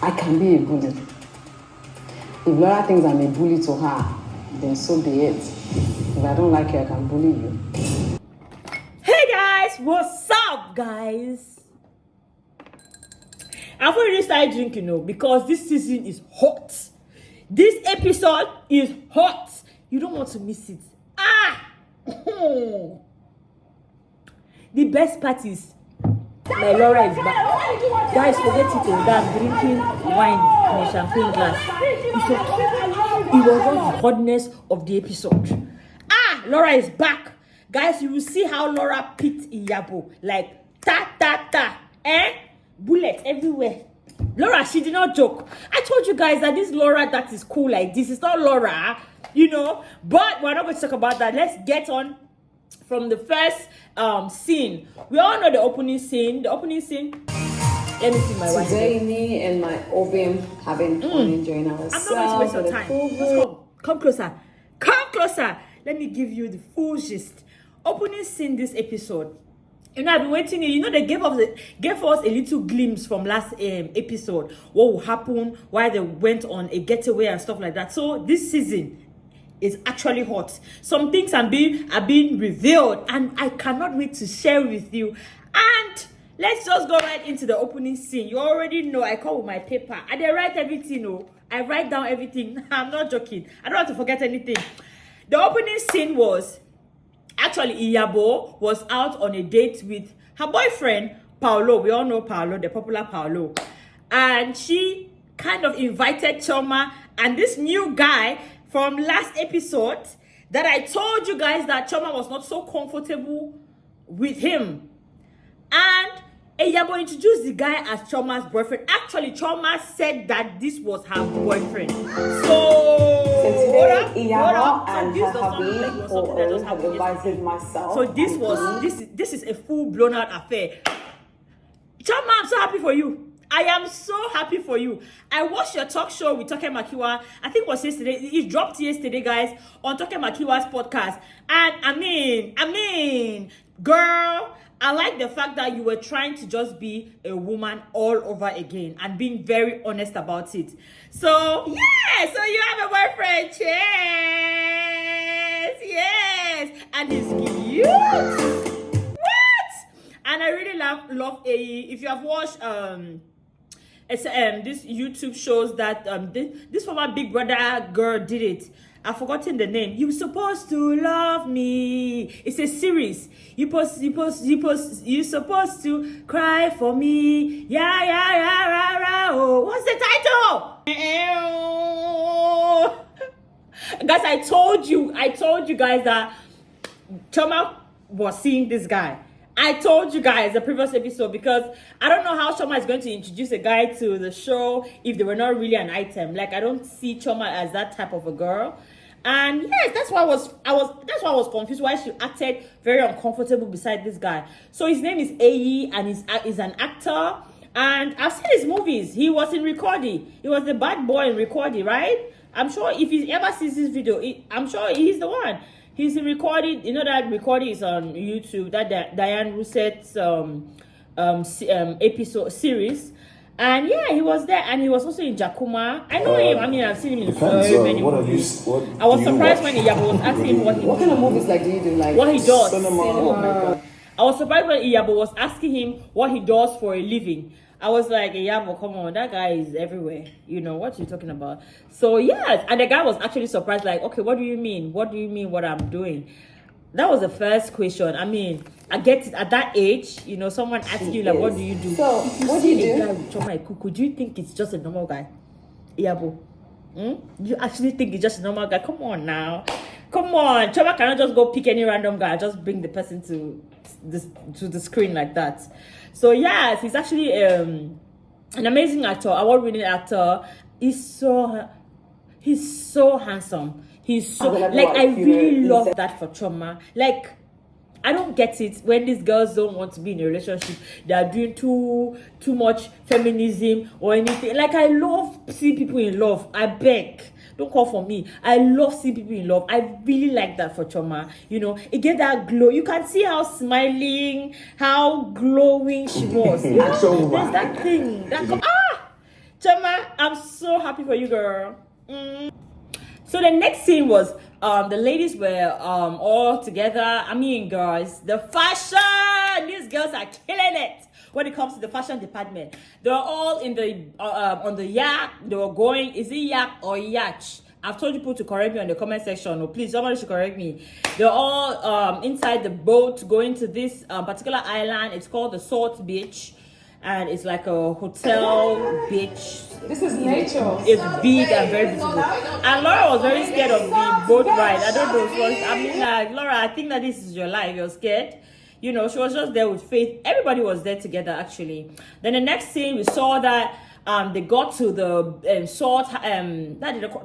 I can be a bully. If Laura thinks I'm a bully to her, then so be it. If I don't like you, I can bully you. Hey guys, what's up, guys? I've already started drinking, because this season is hot. This episode is hot. You don't want to miss it. The best part is my Laura is back. Guys, forget it. I'm drinking wine in a champagne glass. It's okay. It was not the hotness of the episode. Laura is back. Guys, you will see how Laura picked Iyabo. Like, ta. Bullets everywhere. Laura, she did not joke. I told you guys that this Laura that is cool like this is not Laura, But we're not going to talk about that. Let's get on from the first scene. We all know the opening scene. Let me see my wife. Today, me and my OBM having fun enjoying ourselves. I'm not going to waste your time. Let's come closer. Come closer. Let me give you the full gist. Opening scene this episode. I've been waiting. They gave us a little glimpse from last episode. What will happen? Why they went on a getaway and stuff like that. So this season is actually hot. Some things are being revealed, and I cannot wait to share with you. And let's just go right into the opening scene. You already know I come with my paper. I write everything. I write down everything. I'm not joking. I don't have to forget anything. The opening scene was actually Iyabo was out on a date with her boyfriend, Paolo. We all know Paolo, the popular Paolo. And she kind of invited Choma and this new guy from last episode that I told you guys that Choma was not so comfortable with him. And Iyabo introduced the guy as Choma's boyfriend. Actually, Choma said that this was her boyfriend. Today, Iyabo and her hubby have invited myself. So this is a full-blown out affair. Choma, I'm so happy for you. I am so happy for you. I watched your talk show with Toke Makiwa. I think it was yesterday. It dropped yesterday, guys, on Toke Makiwa's podcast. And I mean, girl, I like the fact that you were trying to just be a woman all over again and being very honest about it. So, yeah, so you have a boyfriend. Cheers. Yes. And he's cute. What? And I really love AE. If you have watched this YouTube shows that this former Big Brother girl did it. I've forgotten the name. You supposed to love me. It's a series. You supposed to cry for me. Yeah. Oh. What's the title? Guys, I told you guys that Choma was seeing this guy. I told you guys the previous episode because I don't know how Choma is going to introduce a guy to the show if they were not really an item. Like, I don't see Choma as that type of a girl. And yes, that's why I was confused why she acted very uncomfortable beside this guy. So his name is AE and he's an actor. And I've seen his movies. He was in Recordy. He was the bad boy in Recordy, right? I'm sure if he ever sees this video, I'm sure he's the one. He's in Recordy. You know that Recordy is on YouTube. That Diane Rousset's episode series. And yeah, he was there, and he was also in Jakuma. I know him. I mean, I've seen him in so many movies. I was surprised when Iyabo was asking him what kind of movies do you do? Like what he does. Cinema. Oh my God. I was surprised when Iyabo was asking him what he does for a living. I was like, Iyabo, come on, that guy is everywhere. What are you talking about? So yes, and the guy was actually surprised, like, okay, what do you mean? What do you mean what I'm doing? That was the first question. I mean, I get it at that age, someone asks you, like, what do you do? So, what do you do? Guy with Choma Ikuku, do you think it's just a normal guy? Iyabo, you actually think it's just a normal guy? Come on now. Come on. Choma cannot just go pick any random guy, just bring the person to the screen like that. So, yes, he's actually an amazing actor, award-winning actor. He's so handsome. He's so, like, I really love that for Choma. Like, I don't get it when these girls don't want to be in a relationship. They are doing too much feminism or anything. Like, I love seeing people in love. I beg. Don't call for me. I love seeing people in love. I really like that for Choma. It gave that glow. You can see how smiling, how glowing she was. There's that thing. Choma, I'm so happy for you, girl. So the next scene was the ladies were all together. I mean, guys, the fashion. These girls are killing it when it comes to the fashion department. They're all in the on the yacht. They were going. Is it yacht or yacht? I've told people to correct me on the comment section. Oh, please, somebody should correct me. They're all inside the boat going to this particular island. It's called the Salt Beach. And it's like a hotel beach. This is nature. It's big and very beautiful. And Laura was very scared of the boat ride. I don't know. I mean, like, Laura, I think that this is your life. You're scared. You know, she was just there with Faith. Everybody was there together, actually. Then the next scene, we saw that they got to the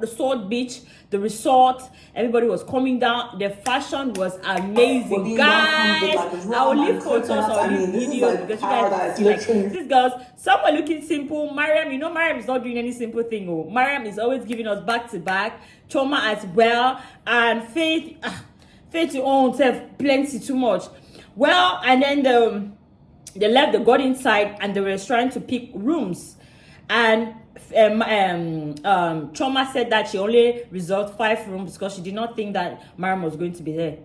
Salt Beach, the resort. Everybody was coming down. The fashion was amazing, guys. I will leave photos or leave videos because you guys see, like, these girls. Some were looking simple. Mariam, you know, Mariam is not doing any simple thing. Oh, Mariam is always giving us back to back. Choma as well, and Faith. Faith to own herself plenty too much. Well, and then they left. They got inside and they were trying to pick rooms. And Choma said that she only reserved 5 rooms because she did not think that Mariam was going to be there.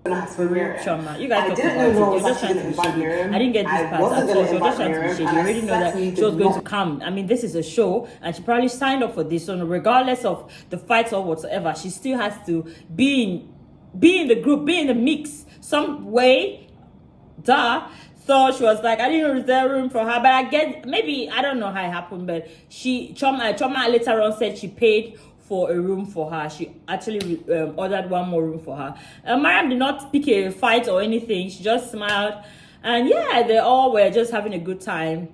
Choma, you guys talk about it. You're just trying to be shady. I didn't get this part at all. She was just trying to be shady. You already know that she was going to come. I mean, this is a show, and she probably signed up for this. So regardless of the fights or whatsoever, she still has to be in the group, be in the mix some way. Duh. So she was like, I didn't reserve room for her, but I guess maybe I don't know how it happened, but Choma later on said she paid for a room for her. She actually ordered one more room for her. Mariam did not pick a fight or anything. She just smiled, and yeah, they all were just having a good time.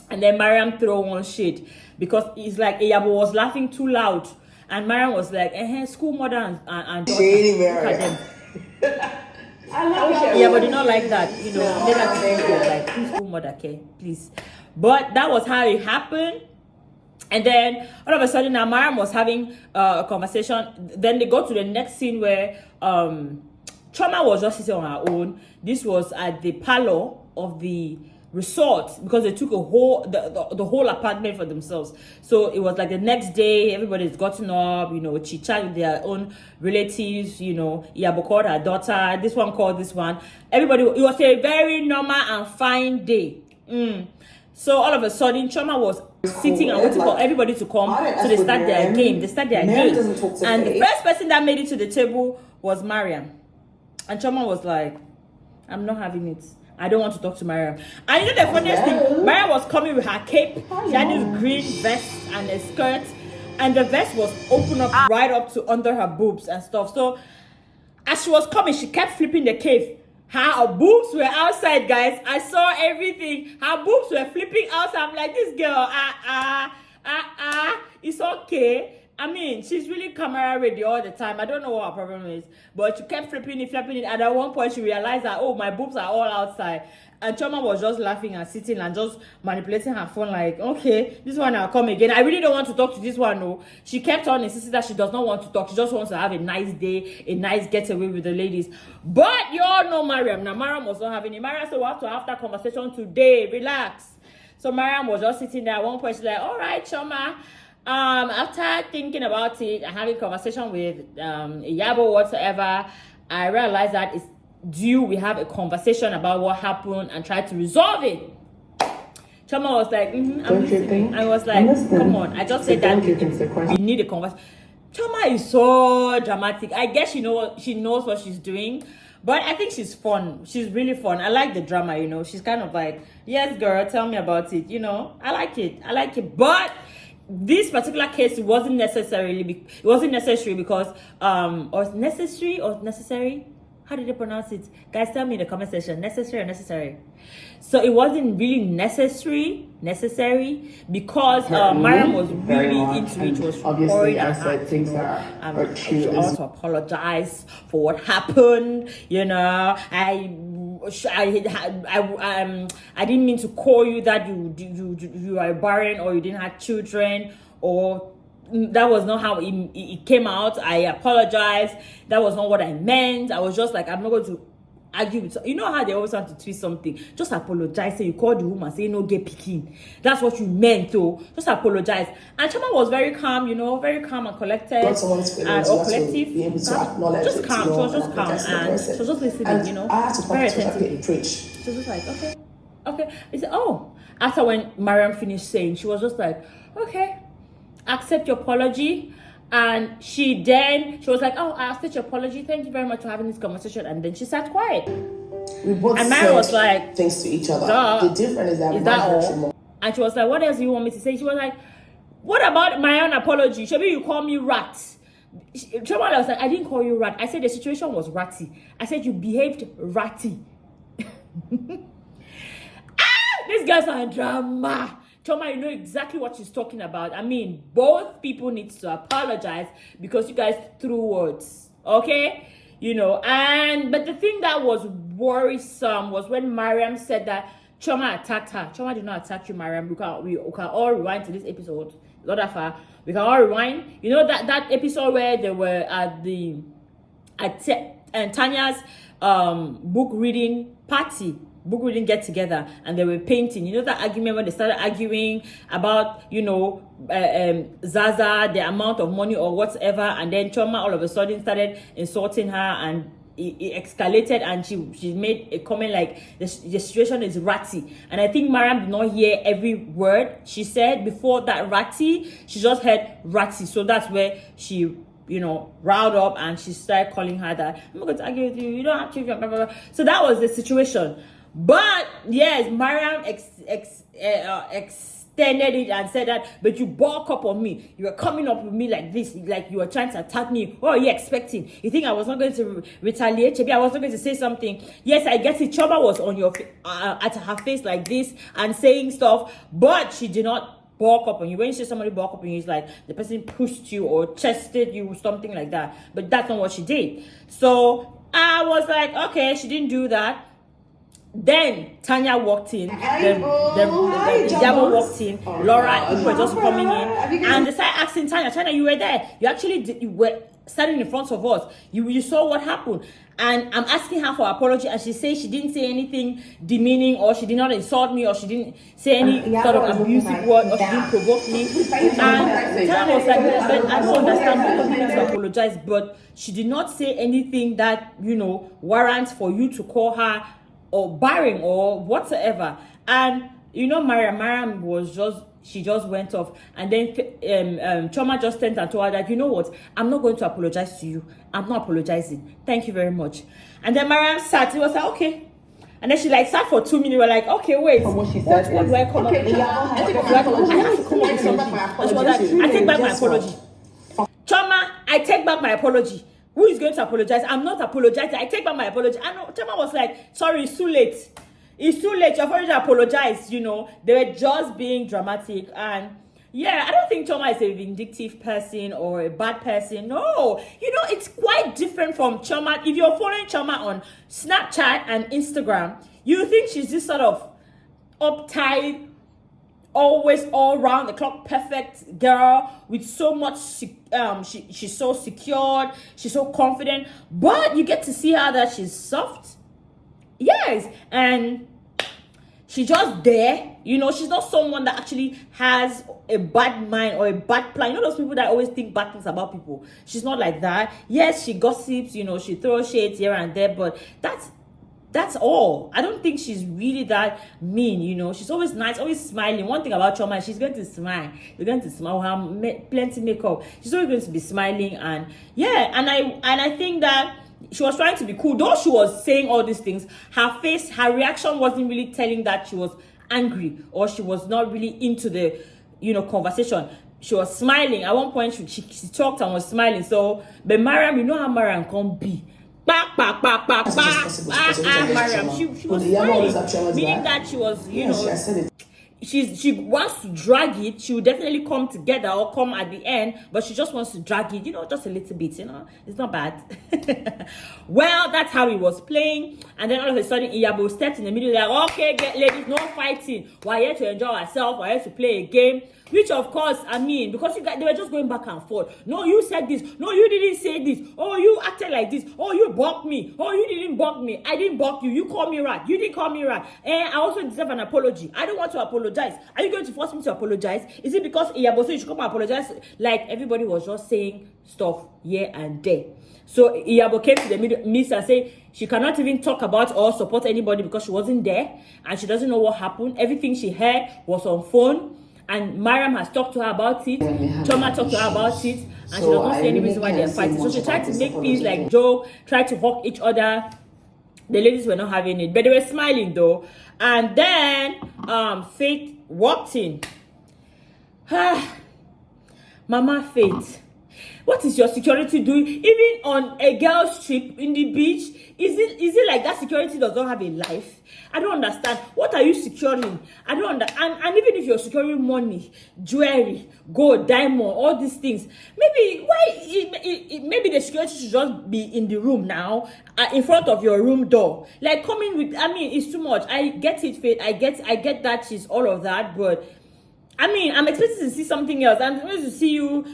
And then Mariam threw one shit because it's like Eyabo was laughing too loud, and Mariam was like, school mother and daughter. Look at them. Yeah, but they not like that, you know. No, negative, like, please, school mother, okay, please. But that was how it happened. And then all of a sudden, now Mariam was having a conversation. Then they go to the next scene where Choma was just sitting on her own. This was at the parlor of the resort because they took the whole apartment for themselves. So it was like the next day, everybody's gotten up, you know, chit chat with their own relatives, you know. Iyabo called her daughter, this one called this one. Everybody, it was a very normal and fine day. So all of a sudden, Choma was sitting and waiting for everybody to come. So they start their game. And the first person that made it to the table was Mariam. And Choma was like, I'm not having it. I don't want to talk to Mariam. And you know the funniest thing? Mariam was coming with her cape. She had this green vest and a skirt. And the vest was open up right up to under her boobs and stuff. So as she was coming, she kept flipping the cape. Her boobs were outside, guys. I saw everything. Her boobs were flipping outside. I'm like, this girl, it's okay. I mean, she's really camera ready all the time. I don't know what her problem is. But she kept flipping it. And at one point, she realized that, oh, my boobs are all outside. And Choma was just laughing and sitting and just manipulating her phone like, okay, this one I'll come again. I really don't want to talk to this one, no. She kept on insisting that she does not want to talk. She just wants to have a nice day, a nice getaway with the ladies. But you all know Mariam. Now, Mariam was not having it. Mariam said, we have to have that conversation today. Relax. So Mariam was just sitting there. At one point, she's like, all right, Choma. After thinking about it and having a conversation with Iyabo whatsoever, I realized that it's due we have a conversation about what happened and try to resolve it. Choma was like, I'm listening. I was like, come on, I just said that we need a conversation. Choma is so dramatic. I guess she knows what she's doing. But I think she's fun. She's really fun. I like the drama, you know. She's kind of like, yes, girl, tell me about it. You know, I like it. But this particular case wasn't necessary because or necessary. How did they pronounce it? Guys, tell me in the comment section. Necessary or necessary? So it wasn't really necessary because Mariam was really into it. Was obviously I said things that are true. I also apologize for what happened. You know, I didn't mean to call you that you are barren or you didn't have children, or that was not how it came out. I apologize. That was not what I meant. I was just like, I'm not going to argue with, you know how they always want to twist something, just apologize. Say you called the woman, say no get picking. That's what you meant to. Just apologize. And Chama was very calm, you know, very calm and collected. Got someone's feelings, or you have to collective. be able to acknowledge just it, calm. you know, She was just and calm, apologize to the and person. she was just listening, And you know. I had to very talk to her, attentive. preach. She was just like, okay. He said, oh. After when Mariam finished saying, she was just like, okay, accept your apology. And she was like, oh, I accept your apology. Thank you very much for having this conversation. And then she sat quiet. We both And said Mariam was like, things to each other. duh. The difference is that Is that all? more. And she was like, what else do you want me to say? She was like, what about my own apology? Maybe you call me rat. Someone was like, I didn't call you rat. I said the situation was ratty. I said you behaved ratty. These guys are drama. Choma, you know exactly what she's talking about. I mean, both people need to apologize because you guys threw words. Okay? You know, but the thing that was worrisome was when Mariam said that Choma attacked her. Choma did not attack you, Mariam. We can all rewind to this episode. Not that far. We can all rewind. You know that episode where they were at Tanya's book reading get together, and they were painting. You know that argument when they started arguing about, you know, Zaza, the amount of money or whatever, and then Choma all of a sudden started insulting her, and it escalated, and she made a comment like the situation is ratty. And I think Mariam did not hear every word she said before that ratty. She just heard ratty, so that's where she, you know, riled up, and she started calling her that I'm not going to argue with you. You don't have children. Blah, blah, blah. So that was the situation. But yes, Mariam extended it and said that, but you bulk up on me. You were coming up with me like this, like you were trying to attack me. What are you expecting? You think I was not going to retaliate? Maybe I was not going to say something. Yes, I guess it. Choma was on your at her face like this and saying stuff, but she did not bulk up on you. When you say somebody bulk up on you, it's like the person pushed you or chested you, something like that. But that's not what she did. So I was like, okay, she didn't do that. Then Tanya walked in, the Jabo walked in, Laura, people were just coming in, and they started asking Tanya, you were there. You were standing in front of us. You saw what happened. And I'm asking her for apology, and she says she didn't say anything demeaning, or she did not insult me, or she didn't say any sort of abusive word, or she didn't provoke me. And Tanya was like, I don't understand because you need to apologize, but she did not say anything that, you know, warrants for you to call her or barring or whatsoever. And you know, Mariam was she just went off, and then Choma just turned and told her that, you know what, I'm not going to apologize to you. I'm not apologizing. Thank you very much. And then Mariam sat. It was like, okay. And then she like sat for 2 minutes. We're like, okay, wait. What do I come up with? I have to come up with something. And she was like, I take back my apology. Choma, I take back my apology. Who is going to apologize? I'm not apologizing. I take back my apology. And Choma was like, sorry, it's too late. It's too late. You've already apologized, you know. They were just being dramatic. And yeah, I don't think Choma is a vindictive person or a bad person. No. You know, it's quite different from Choma. If you're following Choma on Snapchat and Instagram, you think she's this sort of uptight, always all round the clock perfect girl with so much she's so secured, she's so confident, but you get to see her that she's soft. Yes, and she's just there, you know. She's not someone that actually has a bad mind or a bad plan. You know those people that always think bad things about people. She's not like that. Yes, she gossips, you know, she throws shades here and there, but that's all. I don't think she's really that mean, you know. She's always nice, always smiling. One thing about Choma, she's going to smile. You're going to smile. Have plenty makeup. She's always going to be smiling, and yeah. And I think that she was trying to be cool. Though she was saying all these things, her reaction wasn't really telling that she was angry or she was not really into the, you know, conversation. She was smiling. At one point, she talked and was smiling. So, but Mariam, you know how Mariam can be. Mariam, she was smiling, meaning that she was, you know, she wants to drag it. She will definitely come together or come at the end, but she just wants to drag it, you know, just a little bit, you know. It's not bad. Well, that's how he was playing, and then all of a sudden Iyabo stepped in the middle like, okay, ladies, no fighting. We're here to enjoy ourselves. We're here to play a game. Which of course, I mean, because you guys, they were just going back and forth. No, you said this. No, you didn't say this. Oh, you acted like this. Oh, you balked me. Oh, you didn't balk me. I didn't balk you. You called me rat. You didn't call me rat. And I also deserve an apology. I don't want to apologize. Are you going to force me to apologize? Is it because Iyabo you should come and apologize? Like everybody was just saying stuff here and there. So Iyabo came to the midst and said she cannot even talk about or support anybody because she wasn't there and she doesn't know what happened. Everything she heard was on phone. And Mariam has talked to her about it. Choma talked to her about it. And she does not see any reason why they're fighting. So she tried to make peace like joke, tried to hug each other. The ladies were not having it. But they were smiling though. And then Faith walked in. Mama Faith, what is your security doing? Even on a girl's trip in the beach, is it like that security does not have a life? I don't understand. What are you securing? I don't understand. And even if you're securing money, jewelry, gold, diamond, all these things, maybe maybe the security should just be in the room now, in front of your room door. Like coming with, I mean, it's too much. I get it, Faith. I get that she's all of that, but I mean, I'm expecting to see something else. I'm supposed to see you,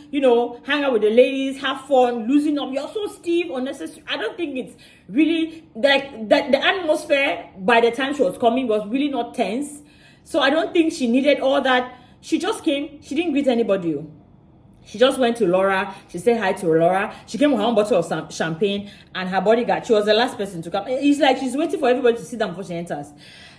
hang out with the ladies, have fun, losing up. You're so stiff, unnecessary. I don't think it's really like that. The atmosphere by the time she was coming was really not tense. So I don't think she needed all that. She just came. She didn't greet anybody. She just went to Laura. She said hi to Laura. She came with her own bottle of champagne and her bodyguard. She was the last person to come. It's like she's waiting for everybody to sit down before she enters.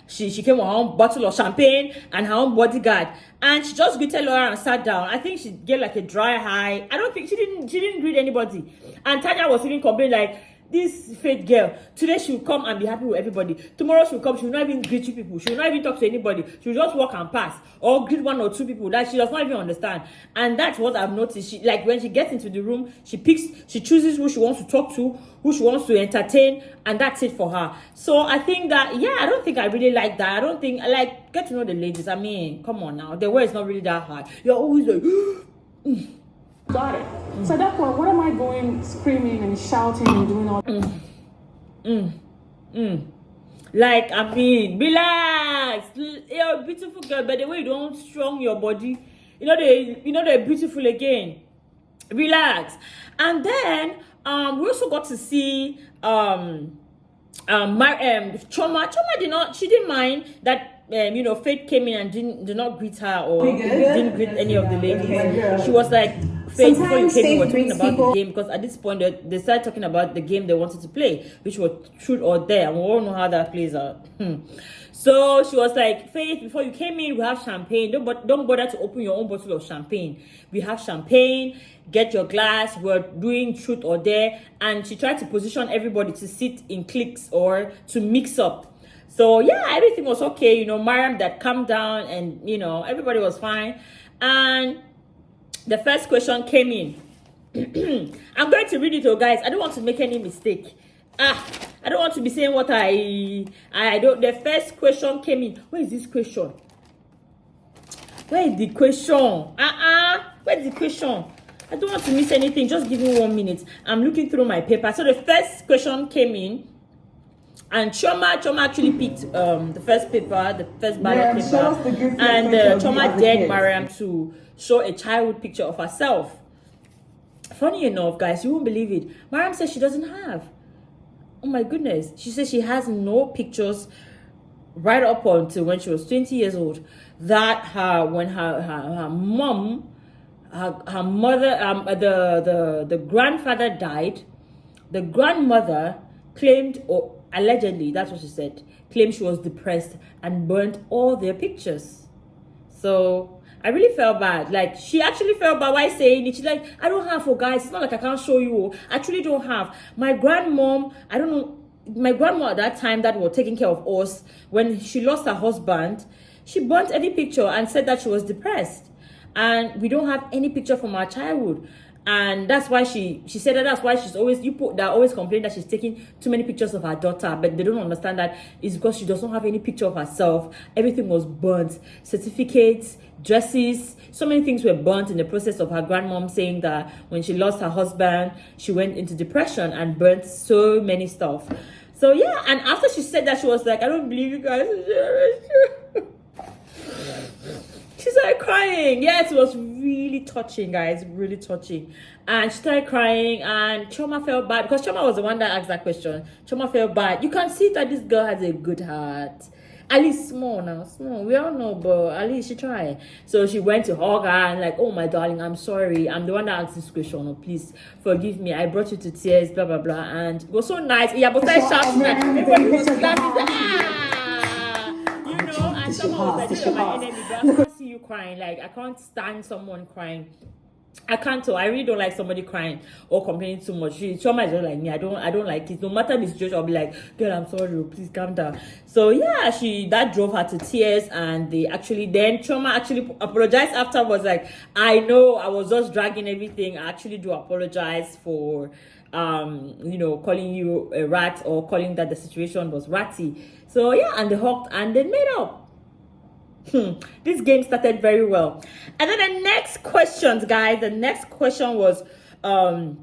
She came with her own bottle of champagne and her own bodyguard, and she just greeted Laura and sat down. I think she get like a dry eye. I don't think she didn't greet anybody. And Tanya was even complaining like, this Faith girl, today she'll come and be happy with everybody. Tomorrow she'll come, she'll not even greet you people. She'll not even talk to anybody. She'll just walk and pass or greet one or two people that she does not even understand. And that's what I've noticed. She, like when she gets into the room, she chooses who she wants to talk to, who she wants to entertain, and that's it for her. So I think that, yeah, I don't think I really like that. I don't think, like, get to know the ladies. I mean, come on now. The way is not really that hard. You're always like, got it. So at that point, what am I going screaming and shouting and doing all Like, I mean, relax. You're a beautiful girl, but the way you don't strong your body, they're beautiful again. Relax. And then we also got to see Choma didn't mind that Faith came in and did not greet her or didn't greet any of the ladies. She was like, Faith, before you came in, we were talking about the game, because at this point they started talking about the game they wanted to play, which was Truth or Dare, and we all know how that plays out. So she was like, Faith, before you came in, we have champagne. Don't bother to open your own bottle of champagne. We have champagne. Get your glass. We're doing Truth or Dare. And she tried to position everybody to sit in cliques or to mix up. So yeah, everything was okay. Mariam that calmed down, and everybody was fine. And the first question came in. I'm going to read it, guys. I don't want to make any mistake. I don't want to be saying what I don't. The first question came in. Where is this question? Where is the question? Where's the question? I don't want to miss anything. Just give me 1 minute. I'm looking through my paper. So the first question came in, and Choma actually picked the first paper, the first ballot paper, and Choma dared Mariam to show a childhood picture of herself. Funny enough, guys, you won't believe it. Mariam says she doesn't have. Oh my goodness. She says she has no pictures right up until when she was 20 years old. That when her mom, her mother, the grandfather died. The grandmother claimed, or allegedly, that's what she said, claimed she was depressed and burnt all their pictures. So I really felt bad. Like, she actually felt bad while saying it. She's like, I don't have, for guys. It's not like I can't show you. I truly don't have. My grandmom, I don't know, my grandma at that time that was taking care of us, when she lost her husband, she burnt any picture and said that she was depressed. And we don't have any picture from our childhood. And that's why she said that's why she's always, always complain that she's taking too many pictures of her daughter, but they don't understand that it's because she does not have any picture of herself. Everything was burnt. Certificates, dresses, so many things were burnt in the process of her grandmom saying that when she lost her husband, she went into depression and burnt so many stuff. So yeah, and after she said that, she was like, I don't believe you guys. She she started crying. Yes, it was really touching, guys, really touching. And she started crying, and Choma felt bad because Choma was the one that asked that question. Choma felt bad. You can see that this girl has a good heart. At least small now, small. We all know, but at least she tried. So she went to hug her and like, oh my darling, I'm sorry. I'm the one that asked this question. Oh, please forgive me. I brought you to tears, blah blah blah. And it was so nice. Yeah, but I shouting at everybody was laughing. You know, and someone was like, you're my enemy, but I can't see you crying. Like, I can't stand someone crying. I can't tell. I really don't like somebody crying or complaining too much. Choma is just like me. I don't like it. No matter the situation, I'll be like, girl, I'm sorry, please calm down. So yeah, that drove her to tears, and then Choma actually apologized afterwards. Like, I know I was just dragging everything. I actually do apologize for calling you a rat or calling that the situation was ratty. So yeah, and they hugged and they made up. This game started very well. And then the next questions, guys, the next question was the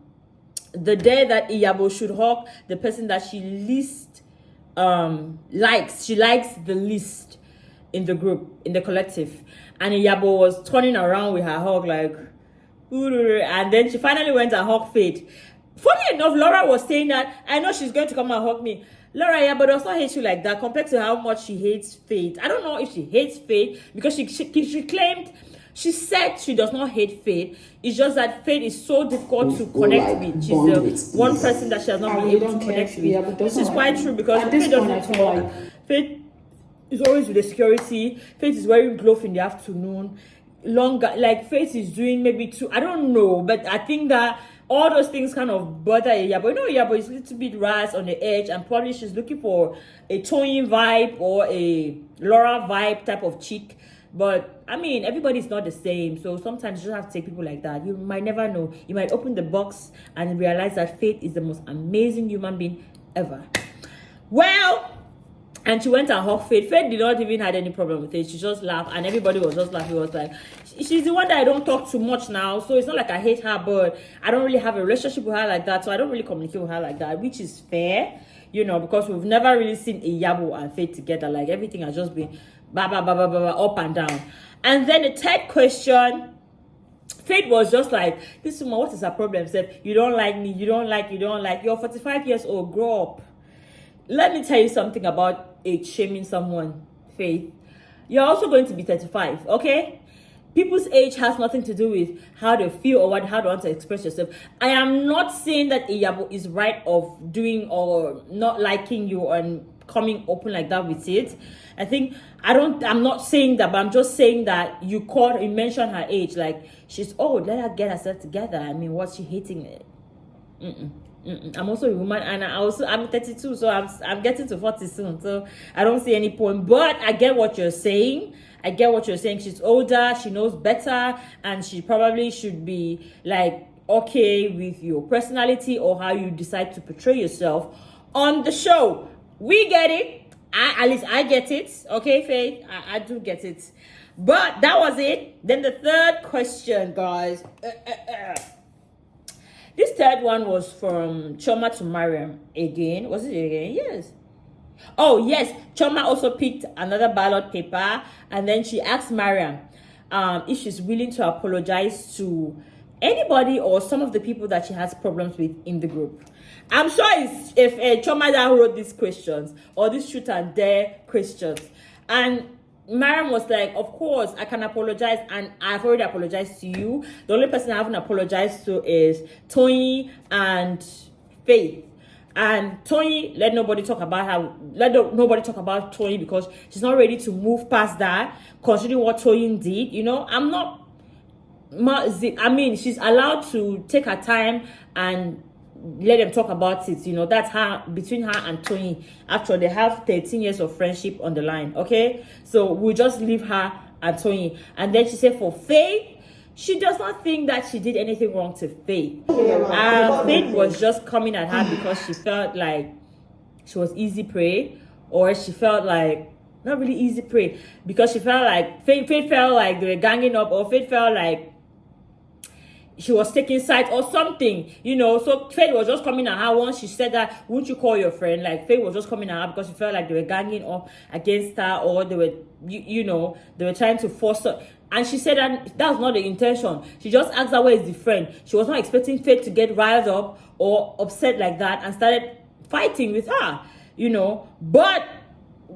day that Iyabo should hug the person that she least likes. She likes the least in the group, in the collective. And Iyabo was turning around with her hug like, and then she finally went and hugged Faith. Funny enough, Laura was saying that, I know she's going to come and hug me. Laura, yeah, but does not hate you like that compared to how much she hates Faith. I don't know if she hates Faith because she said she does not hate Faith. It's just that Faith is so difficult to connect with. She's the one person that she has not been able to connect with. This is quite true because Faith doesn't talk. Faith is always with the security. Faith is wearing gloves in the afternoon. Like Faith is doing maybe two. I don't know, but I think that all those things kind of bother Iyabo. You know, Iyabo is a little bit ras on the edge, and probably she's looking for a Tony vibe or a Laura vibe type of chick. But I mean, everybody's not the same, so sometimes you just have to take people like that. You might never know. You might open the box and realize that Faith is the most amazing human being ever. Well, and she went and hugged Faith. Faith did not even have any problem with it. She just laughed, and everybody was just laughing. It was like, she's the one that I don't talk too much now, so it's not like I hate her, but I don't really have a relationship with her like that, so I don't really communicate with her like that, which is fair, you know, because we've never really seen Iyabo and Faith together. Like, everything has just been up and down. And then the third question, Faith was just like, this woman, what is her problem? Said, you don't like me, you don't like, you're 45 years old, grow up. Let me tell you something about age shaming someone, Faith. You're also going to be 35, okay? People's age has nothing to do with how they feel or how they want to express yourself. I am not saying that Iyabo is right of doing or not liking you and coming open like that with it. I'm not saying that, but I'm just saying that you mentioned her age. Like, she's old, let her get herself together. I mean, what's she hating it? I'm also a woman, and I'm 32, so I'm getting to 40 soon, so I don't see any point. But I get what you're saying. She's older, she knows better, and she probably should be like okay with your personality or how you decide to portray yourself on the show. We get it. At least I get it. Okay, Faith, I do get it. But that was it. Then the third question, guys. This third one was from Choma to Mariam again. Was it again? Yes. Oh, yes. Choma also picked another ballot paper, and then she asked Mariam if she's willing to apologize to anybody or some of the people that she has problems with in the group. I'm sure it's if Choma that wrote these questions or these shoot and dare questions. And Mariam was like, of course, I can apologize, and I've already apologized to you. The only person I haven't apologized to is Tony and Faith. And Tony, let nobody talk about Tony because she's not ready to move past that, considering what Tony did. You know, she's allowed to take her time and let them talk about it. You know, that's her, between her and Tony. After they have 13 years of friendship on the line, okay? So we'll just leave her and Tony. And then she said for Faith, she does not think that she did anything wrong to Faith. Faith was just coming at her because she felt like she was easy prey, or she felt like, not really easy prey, because she felt like, Faith felt like they were ganging up, or Faith felt like she was taking sides or something, you know. So Faith was just coming at her once she said that, wouldn't you call your friend? Like, Faith was just coming at her because she felt like they were ganging up against her, or they were, they were trying to force her. And she said that was not the intention. She just asked her where is the friend. She was not expecting Faith to get riled up or upset like that and started fighting with her, you know. But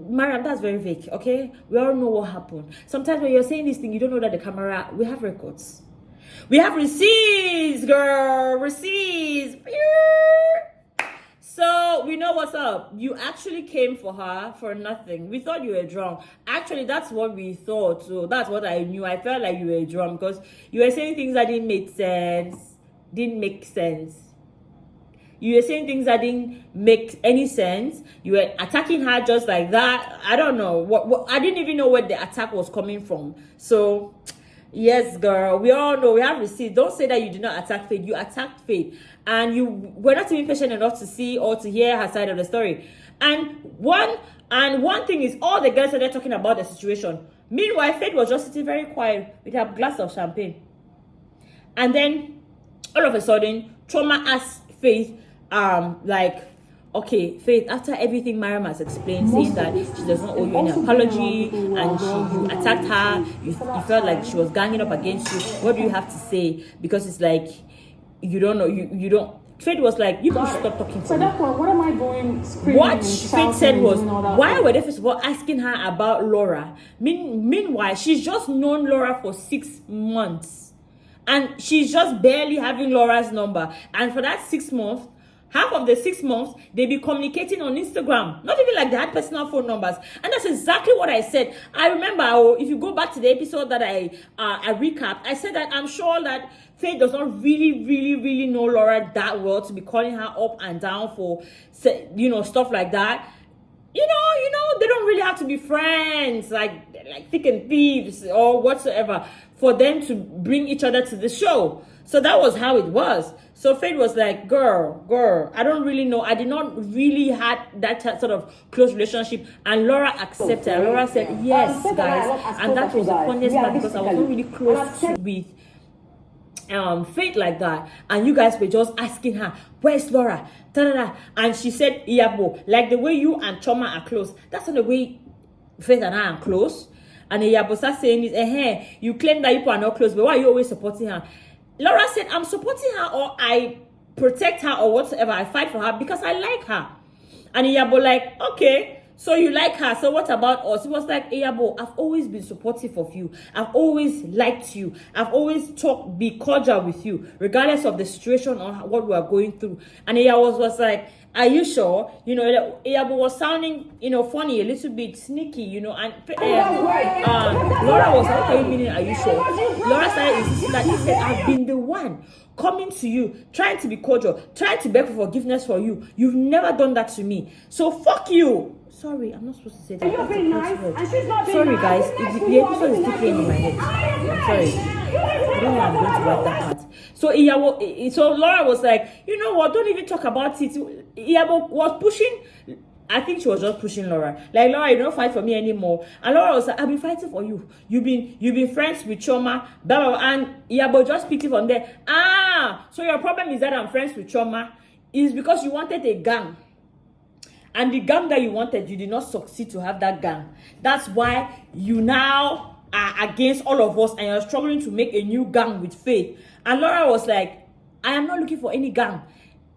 Mariam, that's very vague, okay? We all know what happened. Sometimes when you're saying this thing, you don't know that the camera, we have records. We have receipts, girl, receipts. So we know what's up. You actually came for her for nothing. We thought you were drunk. Actually, that's what we thought. So that's what I knew. I felt like you were drunk because you were saying things that didn't make sense. You were saying things that didn't make any sense. You were attacking her just like that. I don't know. What I didn't even know where the attack was coming from. So, yes, girl. We all know. We have receipts. Don't say that you did not attack Faith. You attacked Faith. And you were not even patient enough to see or to hear her side of the story. And one thing is, all the girls started talking about the situation. Meanwhile, Faith was just sitting very quiet with her glass of champagne. And then, all of a sudden, Trauma asked Faith, okay, Faith, after everything Mariam has explained, saying that she doesn't owe you any apology, and you attacked her, you felt like she was ganging up against you, what do you have to say? Because it's like, you don't know, you don't. Faith was like, you should stop talking to So me. that point, what am I going screaming? What and Faith shouting said was, and all that why for? were they first of all asking her about Laura? Meanwhile, she's just known Laura for 6 months. And she's just barely having Laura's number. And for that 6 months, half of the 6 months, they be communicating on Instagram. Not even like they had personal phone numbers. And that's exactly what I said. I remember, if you go back to the episode that I recapped, I said that I'm sure that Faith does not really know Laura that well to be calling her up and down for, stuff like that. You know, they don't really have to be friends, like thick and thieves or whatsoever, for them to bring each other to the show. So that was how it was. So Faith was like, girl, I don't really know. I did not really had that sort of close relationship. And Laura accepted. And Laura said, yes, guys. And that was the funniest part because I was not really close with Faith like that. And you guys were just asking her, where's Laura? Da-da-da. And she said, Iyabo, like the way you and Choma are close, that's not the way Faith and I are close. And Iyabo started saying this, you claim that you are not close, but why are you always supporting her? Laura said, I'm supporting her, or I protect her, or whatsoever. I fight for her because I like her. And Iyabo like, okay, so you like her, so what about us? It was like, Iyabo, I've always been supportive of you. I've always liked you. I've always be cordial with you, regardless of the situation or what we are going through. And Iyabo was like, are you sure? Iyabo was sounding, funny, a little bit sneaky, and Laura was like, what are you meaning, are you sure? Laura started insisting that he said, I've been the one coming to you, trying to be cordial, trying to beg for forgiveness for you. You've never done that to me. So fuck you. Sorry, I'm not supposed to say that. You're being nice, and she's not being sorry, nice. guys. The episode is still playing in my head. I'm sorry. I don't know I'm going to write that part. So Laura was like, you know what? Don't even talk about it. Iyabo was pushing. I think she was just pushing Laura. Like, Laura, you don't fight for me anymore. And Laura was like, I've been fighting for you. You've been friends with Choma. Blah, blah, blah. And Iyabo just picked it from there. So your problem is that I'm friends with Choma. Is because you wanted a gang. And the gang that you wanted, you did not succeed to have that gang. That's why you now are against all of us and you're struggling to make a new gang with Faith. And Laura was like, I am not looking for any gang.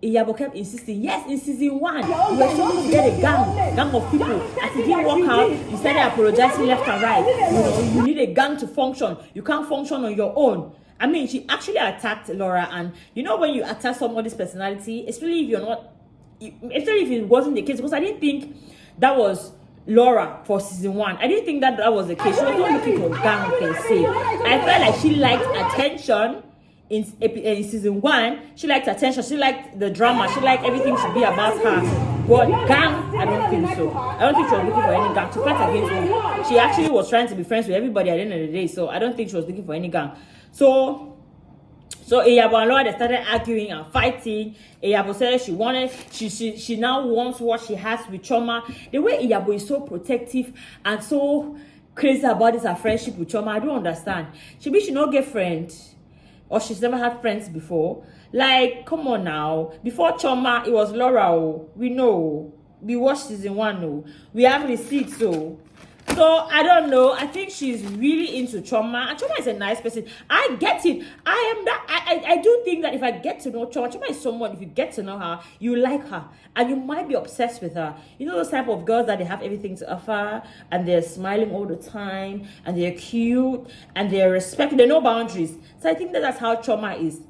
Iyabo kept insisting, yes, in season 1, you were supposed to get a gang of people. As it didn't work out, you started apologizing left and right. You need a gang to function. You can't function on your own. I mean, she actually attacked Laura. And when you attack somebody's personality, especially if it wasn't the case, because I didn't think that was Laura for season 1. I didn't think that was the case. She was not looking for gang per se. I felt like she liked attention in season 1. She liked attention. She liked the drama. She liked everything to be about her. But gang, I don't think so. I don't think she was looking for any gang to fight against me. She actually was trying to be friends with everybody at the end of the day. So I don't think she was looking for any gang. So Iyabo and Laura, they started arguing and fighting. Iyabo said she now wants what she has with Choma. The way Iyabo is so protective and so crazy about her friendship with Choma, I don't understand. She not get friends, or she's never had friends before. Like, come on now. Before Choma, it was Laura. We know. We watched season 1. We have receipts. So I don't know. I think she's really into Choma. And Choma is a nice person. I get it. I do think that if I get to know Choma, Choma is someone, if you get to know her, you like her. And you might be obsessed with her. You know those type of girls that they have everything to offer and they're smiling all the time and they're cute and they're respectful. They know boundaries. So I think that's how Choma is.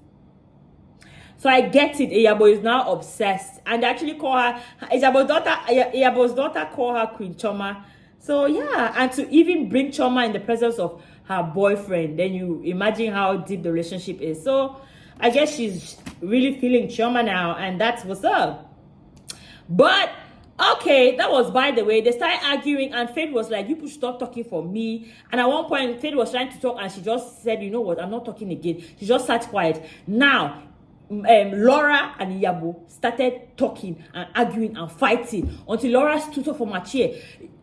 So I get it. Iyabo is now obsessed. And they actually call her, Iyabo's daughter call her Queen Choma. So yeah, and to even bring Choma in the presence of her boyfriend, then you imagine how deep the relationship is. So I guess she's really feeling Choma now, and that's what's up. But okay, that was by the way. They started arguing, and Faith was like, "You should stop talking for me." And at one point, Faith was trying to talk, and she just said, "You know what? I'm not talking again." She just sat quiet. Now, Laura and Iyabo started talking and arguing and fighting until Laura stood up from her chair.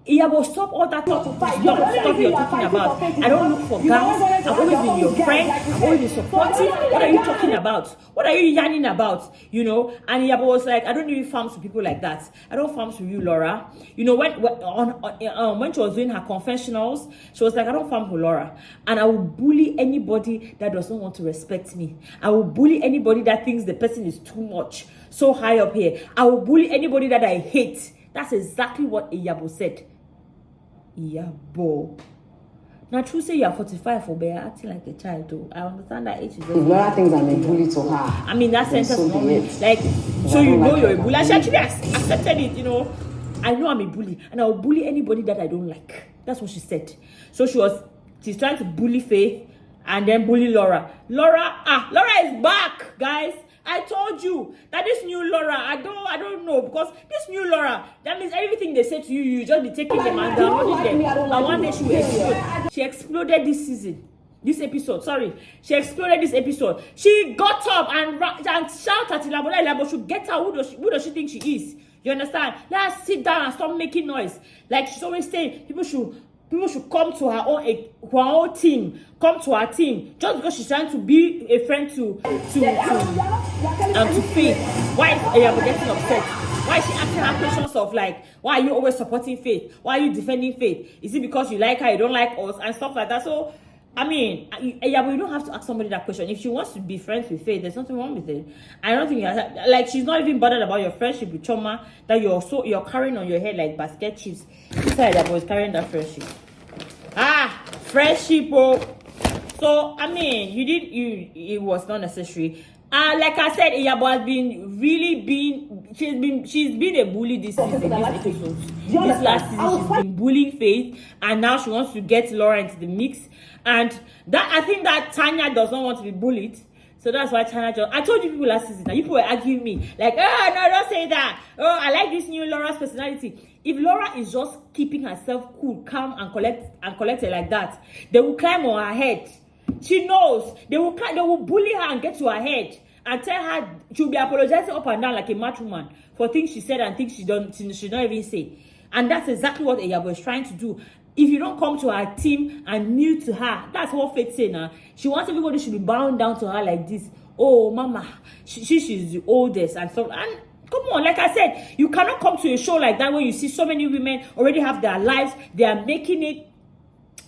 Iyabo, stop all that talk. Stop you're talking about. I don't look for gangs. I've always been your friend. I've always been supportive. What are you talking about? What are you yarning about? You know? And Iyabo was like, I don't really farm to people like that. I don't farm to you, Laura. You know, when she was doing her confessionals, she was like, I don't farm to Laura. And I will bully anybody that does not want to respect me. I will bully anybody that thinks the person is too much, so high up here. I will bully anybody that I hate. That's exactly what Iyabo said. Iyabo. Now, true say you are 45 for being acting like a child, though. I understand that age is. If Laura thinks I'm a bully to her, I mean, that sentence so is like, so you know you're a bully. She actually accepted it, you know. I know I'm a bully, and I will bully anybody that I don't like. That's what she said. So she's trying to bully Faith and then bully Laura. Laura is back, guys. I told you that this new Laura, I don't know, because this new Laura, that means everything they say to you, you just be taking them and downloading them. And one day she will explode. She exploded this season. This episode, sorry. She exploded this episode. She got up and shouted at Ilabo should get her. Who does she think she is? You understand? Let her sit down and stop making noise. Like she's always saying, people should come to her own team. Come to her team. Just because she's trying to be a friend to Faith. Why is Iyabo getting upset? Why is she asking her questions of like, why are you always supporting Faith? Why are you defending Faith? Is it because you like her, you don't like us, and stuff like that? So, I mean, Iyabo, you don't have to ask somebody that question. If she wants to be friends with Faith, there's nothing wrong with it. I don't think like she's not even bothered about your friendship with Choma that you're carrying on your head like basket chips. She said Iyabo is carrying that friendship. Friendship. Oh. So I mean, it was not necessary. Like I said, Iyabo has she's been a bully this season, this episode. This last season, she's been bullying Faith, and now she wants to get Laura into the mix. And that I think that Tanya does not want to be bullied. So that's why Tanya I told you people last season, people were arguing me, like, oh no, don't say that. Oh, I like this new Laura's personality. If Laura is just keeping herself cool, calm, and collected like that, they will climb on her head. She knows they will bully her and get to her head and tell her she'll be apologizing up and down like a mad woman for things she said and things she don't even say. And that's exactly what Iyabo is trying to do. If you don't come to her team and kneel to her, that's what Faith say now. She wants everybody should be bound down to her like this. Oh, mama, she's the oldest and so. And come on, like I said, you cannot come to a show like that when you see so many women already have their lives. They are making it,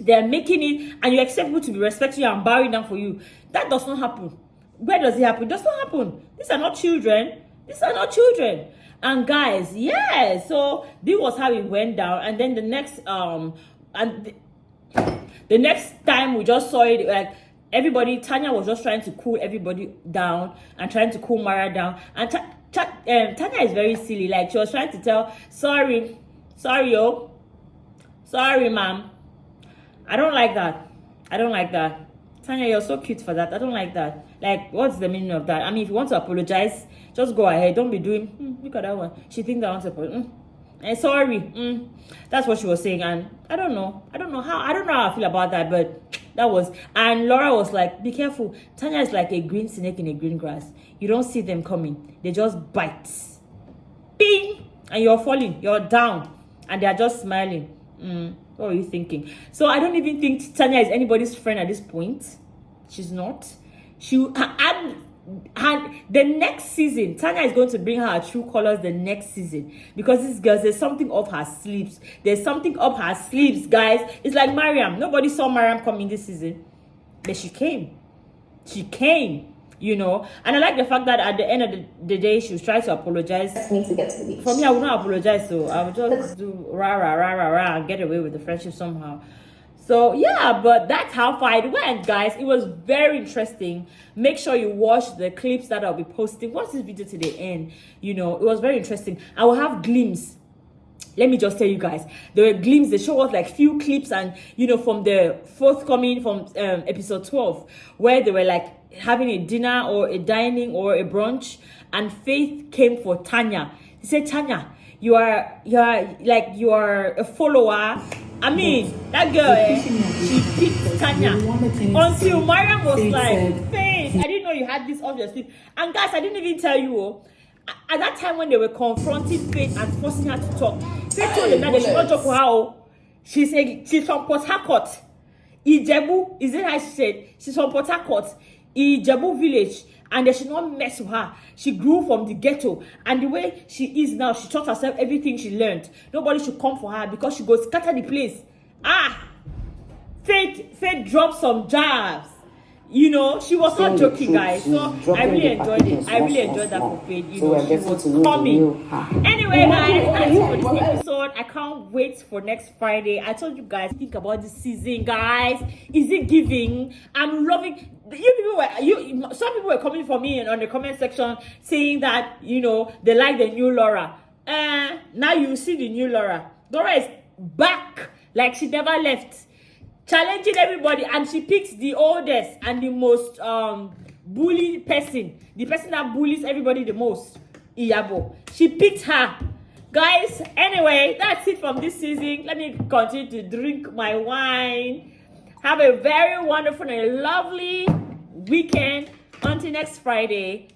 and you expect people to be respecting you and bowing down for you. That does not happen. Where does it happen? It does not happen. These are not children. And guys, yeah. So this was how it went down. And then the next time we just saw it, like everybody, Tanya was just trying to cool everybody down and trying to cool Mara down. And Tanya is very silly. Like she was trying to tell, sorry, ma'am. I don't like that. Tanya, you're so cute for that. I don't like that. Like, what's the meaning of that? I mean, if you want to apologize, just go ahead. Don't be doing, look at that one. She thinks I want to apologize. Sorry. That's what she was saying. And I don't know how I feel about that, but that was, and Laura was like, be careful. Tanya is like a green snake in a green grass. You don't see them coming. They just bite. Bing! And you're falling. You're down. And they're just smiling. What are you thinking? So I don't even think Tanya is anybody's friend at this point. She's not. And the next season, Tanya is going to bring her true colors the next season, because this girl, there's something up her sleeves. There's something up her sleeves, guys. It's like Mariam. Nobody saw Mariam coming this season, but she came. She came, you know. And I like the fact that at the end of the day, she was trying to apologize. Me to get to the beach. For me, I would not apologize, so I would just do rah rah rah rah rah and get away with the friendship somehow. So yeah, but that's how far it went, guys. It was very interesting. Make sure you watch the clips that I'll be posting. Watch this video to the end. You know, it was very interesting. I will have glimpses. Let me just tell you guys, there were glimpses. They show us like few clips, and you know, from the forthcoming from episode 12, where they were like having a dinner or a dining or a brunch, and Faith came for Tanya. He said, Tanya, you are a follower. I mean, that girl, she picked Tanya until Mariam was like, Faith, I didn't know you had this off your sleeve. And guys, I didn't even tell you, at that time when they were confronting Faith and forcing her to talk, Faith told them that they should not talk for her. She said she's from Port Harcourt. Ijebu, is it how she said? She's from Port Harcourt, Ijebu village. And they should not mess with her. She grew from the ghetto. And the way she is now, she taught herself everything she learned. Nobody should come for her because she goes scatter the place. Faith dropped some jabs. You know, she was not joking, guys. So I really enjoyed it. I really enjoyed that for Faith. You know, she was coming. Anyway, guys, that's it for this episode. I can't wait for next Friday. I told you guys, think about this season, guys. Is it giving? I'm loving. Some people were coming for me on the comment section saying that, you know, they like the new Laura. Now you see the new Laura. Laura is back like she never left, challenging everybody, and she picks the oldest and the most bully person, the person that bullies everybody the most, Iyabo. She picked her, guys. Anyway, that's it from this season. Let me continue to drink my wine. Have a very wonderful and lovely weekend. Until next Friday.